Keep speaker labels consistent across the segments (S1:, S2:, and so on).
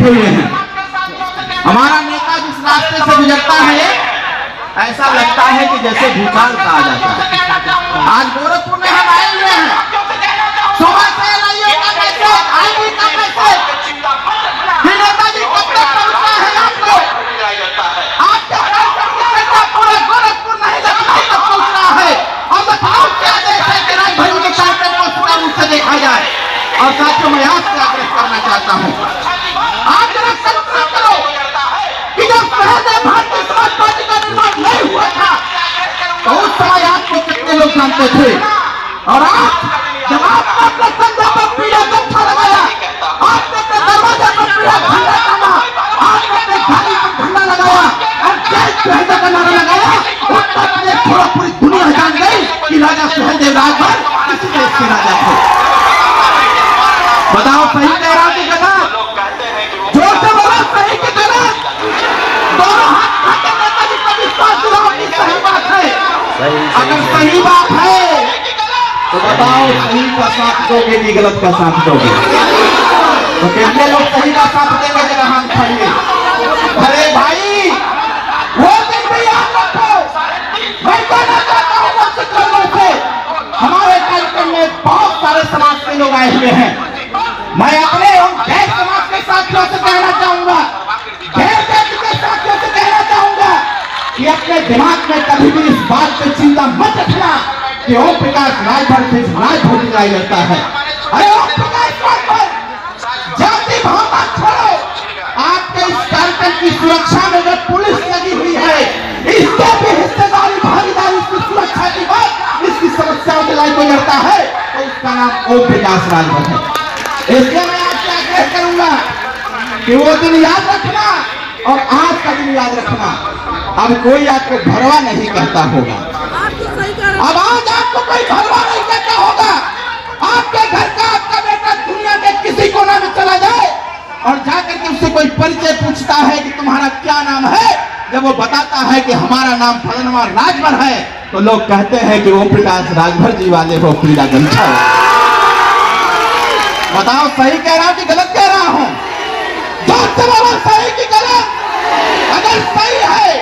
S1: बैठे हुए हैं। हमारा नेता जिस रास्ते से गुजरता है ऐसा लगता है कि जैसे भूचाल का आ जाता है। आज गोरखपुर में हम आए हुए हैं, सुबह से लाइए का मैसेज, आईडी का मैसेज कि नेताजी कब तक पहुंचना है आपको। आपके पूरा गोरखपुर नहीं लखनऊ तक पहुंचना है और लखनऊ के आदेश है कि राजभवन के कार्पेट को पूरा रूप से देखा जाए। और साथियों मैं आपसे आग्रह करना चाहता हूँ, आप जरा कल्पना करो कि जब पहले भारतीय समाज पार्टी का निर्माण नहीं हुआ था तो उस समय आपको कितने लोग जानते थे, और आज जब आपने अपने कंधे पर पीड़ा गमछा लगाया, आपने अपने दरवाजे पर पीड़ा झंडा टांगा, आपने अपने गाड़ी पर झंडा लगाया और जय सुहेलदेव का नारा लगाया, उत्तर प्रदेश छोड़ो पूरी दुनिया जान गई कि राजा सुहेलदेव राजभर किसी देश के राजा थे। बताओ सही कह रहा कि गलत? जोर से बोलो सही कि गलत? दोनों हाथ उठाकर नेताजी को विश्वास दिलाओ कि सही बात है। अगर सही बात है तो बताओ सही का साथ दोगे कि गलत का साथ दोगे? तो कितने लोग सही का साथ देंगे जरा हाथ उठाइए। अरे भाई वो दिन भी याद रखो। मैं कहना चाहता हूँ सबसे लोगों से, हमारे कार्यक्रम में बहुत सारे समाज के लोग आए हुए हैं। मैं अपने गैर समाज के साथियों से कहना चाहूंगा, गैर जाति के साथियों से कहना चाहूंगा कि अपने दिमाग में कभी भी इस बात पे चिंता मत रखना कि ओम प्रकाश राजभर से राजभर गिराया जाता है। अरे ओम प्रकाश राजभर, जाति भावना छोड़ो, आपके इस कार्यक्रम की सुरक्षा में जो पुलिस लगी हुई है इसके भी हिस्सेदारी भागीदारी इसकी सुरक्षा की बात, इसकी समस्याओं से लाइव गुजरता है तो उसका नाम ओम प्रकाश राजभर है। इसलिए मैं आपसे आग्रह करूंगा कि वो दिन याद रखना और आज का दिन याद रखना। अब कोई आपको भरवा नहीं कहता होगा, अब आज आपको कोई भरवा नहीं कहता होगा। आपके घर का आपका बेटा दुनिया में किसी कोना में चला जाए और जाकर के उससे कोई परिचय पूछता है कि तुम्हारा क्या नाम है, जब वो बताता है कि हमारा नाम फलनवा राजभर है तो लोग कहते हैं कि ओम प्रकाश राजभर जी वाले हो पीला गमछा। बताओ सही कह रहा हूं कि गलत कह रहा हूं? जोर से बोलो सही कि गलत? अगर सही है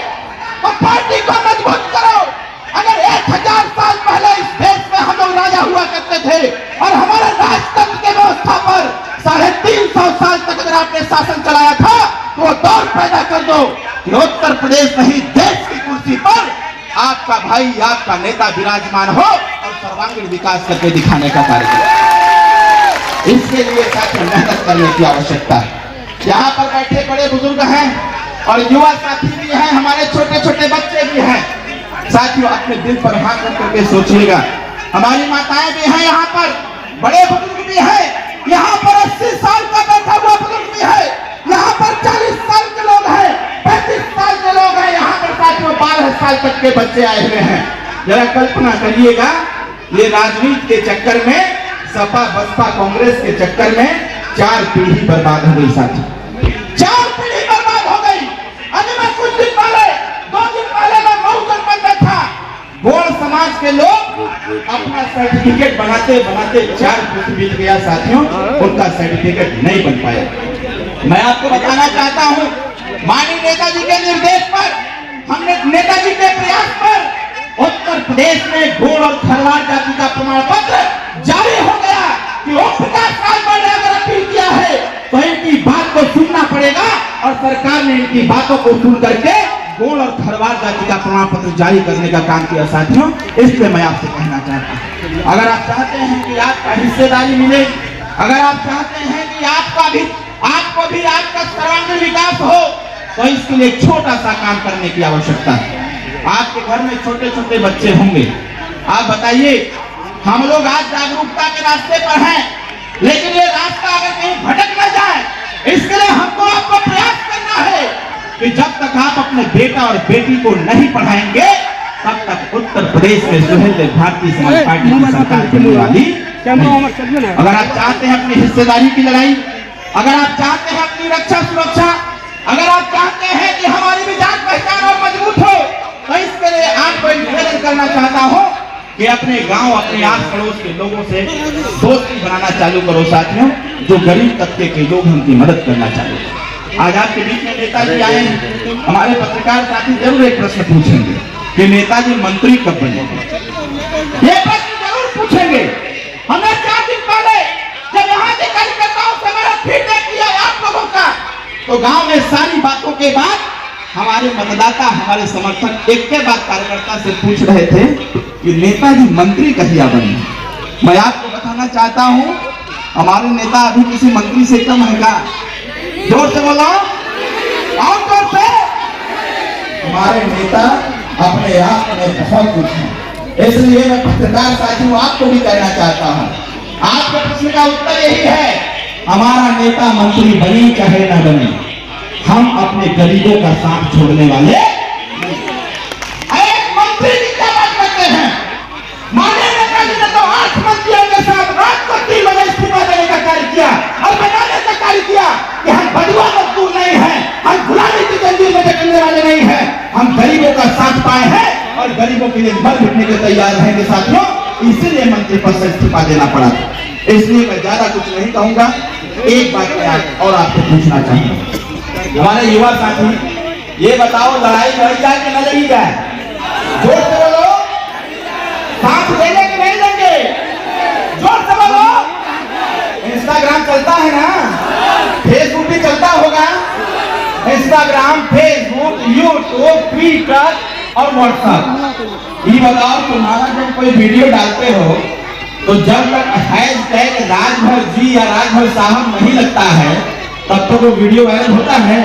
S1: तो पार्टी को मजबूत करो। अगर 1000 साल पहले इस देश में हम लोग राजा हुआ करते थे और हमारे राजतंत्र की व्यवस्था पर 350 साल तक अगर आपने शासन चलाया था तो वो दौर पैदा कर दो कि उत्तर प्रदेश नहीं देश की कुर्सी पर आपका भाई आपका नेता विराजमान हो और सर्वांगीण विकास करके दिखाने का कार्य करें। इसके लिए साथियों मेहनत करने की आवश्यकता है। यहाँ पर बैठे बड़े बुजुर्ग हैं और युवा साथी भी हैं, हमारे छोटे छोटे बच्चे भी हैं। साथियों अपने दिल पर हाथ रख करके सोचिएगा, हमारी माताएं भी हैं यहाँ पर, बड़े बुजुर्ग भी हैं, यहाँ पर 80 साल का बैठा हुआ बुजुर्ग भी है, यहाँ पर 40 साल के लोग हैं, 35 साल के लोग हैं, यहाँ पर साथियों 12 साल तक के बच्चे आए हुए हैं। जरा कल्पना करिएगा, ये राजनीति के चक्कर में, सपा बसपा कांग्रेस के चक्कर में 4 पीढ़ी बर्बाद हो गई साथी, 4 पीढ़ी बर्बाद हो गई। अभी मैं कुछ दिन पहले 2 दिन पहले मैं मऊ जनपद में था, गोड़ समाज के लोग अपना सर्टिफिकेट बनाते बनाते 4 वर्ष बीत गया साथियों, उनका सर्टिफिकेट नहीं बन पाया। मैं आपको बताना चाहता हूँ, माननीय नेताजी के निर्देश पर, हमने नेताजी के प्रयास पर उत्तर प्रदेश में गोड़ और खरवार जाति का प्रमाण पत्र जारी हो गया कि ओम प्रकाश राजभर ने अगर अपील किया है तो इनकी बात को सुनना पड़ेगा और सरकार ने इनकी बातों को सुन करके गोड़ और खरवार जाति का प्रमाण पत्र जारी करने का काम किया साथियों। इसलिए मैं आपसे कहना चाहता हूँ, अगर आप चाहते हैं कि आपका हिस्सेदारी मिले, अगर आप चाहते हैं कि आपको भी आपका सर्वांगीण विकास हो तो इसके लिए छोटा सा काम करने की आवश्यकता है। आपके घर में छोटे छोटे बच्चे होंगे, आप बताइए, हम लोग आज जागरूकता के रास्ते पर हैं, लेकिन ये रास्ता अगर कहीं भटक न जाए, इसके लिए हमको आपको प्रयास करना है कि जब तक आप अपने बेटा और बेटी को नहीं पढ़ाएंगे तब तक उत्तर प्रदेश में सुहेलदेव भारतीय समाज पार्टी की सरकार बनने वाली नहीं। अगर आप चाहते हैं अपनी हिस्सेदारी की लड़ाई, अगर आप चाहते हैं अपनी रक्षा सुरक्षा, अगर आप चाहते हैं कि हमारी भी जान पहचान और मजबूत हो, तो इसके लिए आपको निवेदन करना चाहता हूं कि अपने गांव, अपने आस पड़ोस के लोगों से दोस्ती बनाना चालू करो साथियों। जो गरीब तबके के लोग हैं उनकी मदद करना चालू करो। आज आपके बीच में नेताजी आए हैं, हमारे पत्रकार साथी जरूर एक प्रश्न पूछेंगे कि नेताजी मंत्री कब बने। ये प्रश्न जरूर पूछेंगे। हमें 4 दिन पहले जब यहाँ के कार्यकर्ताओं से मेरा फीडबैक किया आप लोगों का, तो गांव में सारी बातों के बाद हमारे मतदाता, हमारे समर्थक एक के बाद कार्यकर्ता से पूछ रहे थे कि नेताजी मंत्री कहिया बने। मैं आपको बताना चाहता हूँ, हमारे नेता अभी किसी मंत्री से कम है का? जोर से बोलो, और जोर से। हमारे नेता अपने आप में बहुत कुछ है, इसलिए मैं पत्रकार साथियों आपको भी कहना चाहता हूँ, आपके प्रश्न का उत्तर यही है, हमारा नेता मंत्री बने चाहे न बने, हम अपने गरीबों का साथ छोड़ने वाले। एक मंत्री की क्या बात करते हैं? माननीय नेताजी ने तो 8 मंत्रियों के साथ रात को 3 बजे इस्तीफा देने का कार्य किया और बताने का कार्य किया कि हम बदुआ मजदूर नहीं हैं, हम गुलामी की जंजीर में जकड़ने वाले नहीं हैं, हम गरीबों का साथ पाए हैं और गरीबों के लिए मर मिटने के तैयार रहेंगे साथियों। इसीलिए मंत्री पद से इस्तीफा देना पड़ा था। इसलिए मैं ज्यादा कुछ नहीं कहूंगा, एक बात मैं और आपको पूछना चाहूंगा, हमारे युवा साथी ये बताओ, लड़ाई लड़ी जाए कि न लड़ी जाए? जोर से बोलो, साथ देंगे कि नहीं देंगे? जोर से बोलो। इंस्टाग्राम चलता है ना, फेसबुक भी चलता होगा, इंस्टाग्राम, फेसबुक, यूट्यूब, ट्विटर और व्हाट्सएप। ये बताओ, तुम्हारा जब कोई वीडियो डालते हो तो जब तक हैशटैग राजभर जी या राजभर साहब नहीं लगता है तब तो वो वीडियो वायरल होता है।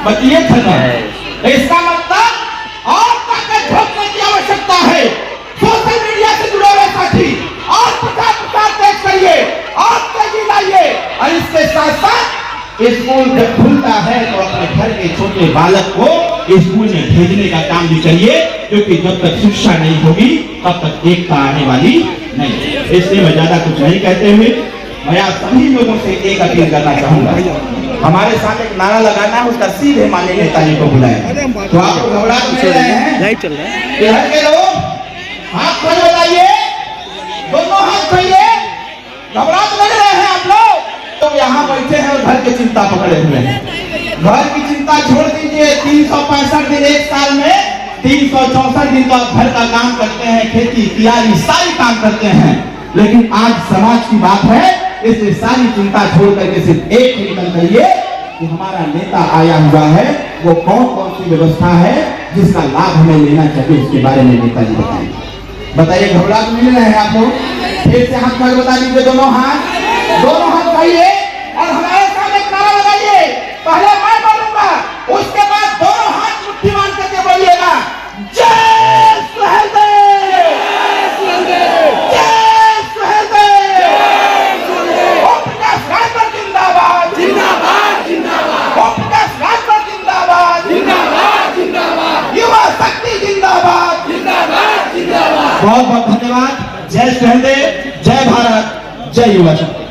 S1: बताइए इसका मतलब और ताकत झोंकने की आवश्यकता है। सोशल मीडिया से जुड़े हुए साथी और प्रचार तेज करिए और तेजी लाइए, और इसके साथ साथ स्कूल जब खुलता है तो अपने घर के छोटे बालक को स्कूल में भेजने का काम भी करिए, क्योंकि जब तक शिक्षा नहीं होगी तब तक एकता आने वाली नहीं। इसलिए मैं ज्यादा कुछ नहीं कहते हुए मैं आप सभी लोगों से एक अपील करना चाहूंगा, हमारे साथ एक नारा लगाना है, उसका सीधे माननीय नेताजी को बुलाएं। तो आप घबरा नहीं रहे हैं? इधर के लोग हाथ खड़े बताइए, दोनों हाथ खोलिए, घबरा तो नहीं रहे हैं आप लोग? तो यहाँ बैठे हैं और घर की चिंता पकड़े हुए हैं। घर की चिंता छोड़ दीजिए, 365 दिन एक साल में 364 दिन तो आप घर का काम करते हैं, खेती कियारी सारी काम करते हैं, लेकिन आज समाज की बात है, इसलिए सारी चिंता छोड़ करके सिर्फ एक निकल करिए कि हमारा नेता आया हुआ है, वो कौन कौन सी व्यवस्था है जिसका लाभ हमें लेना चाहिए, उसके बारे में नेताजी बताएंगे। बताइए, घबरा तो मिल रहे हैं आप लोग? फिर से हाथ खड़े बता दीजिए, दोनों हाथ उठाइए और हमारे साथ एक नारा लगाइए। पहले मैं बोलूंगा, उसके बाद दोनों हाथ मुट्ठी बांध करके बोलिएगा, जय सुहेलदेव, जय सुहेलदेव, ओमप्रकाश राजभर जिंदाबाद, जिंदाबाद, जिंदाबाद, ओमप्रकाश राजभर जिंदाबाद, जिंदाबाद, जिंदाबाद, युवा शक्ति जिंदाबाद, जिंदाबाद, जिंदाबाद। बहुत बहुत धन्यवाद। जय सुहेलदेव, जय भारत, जय युवा शक्ति।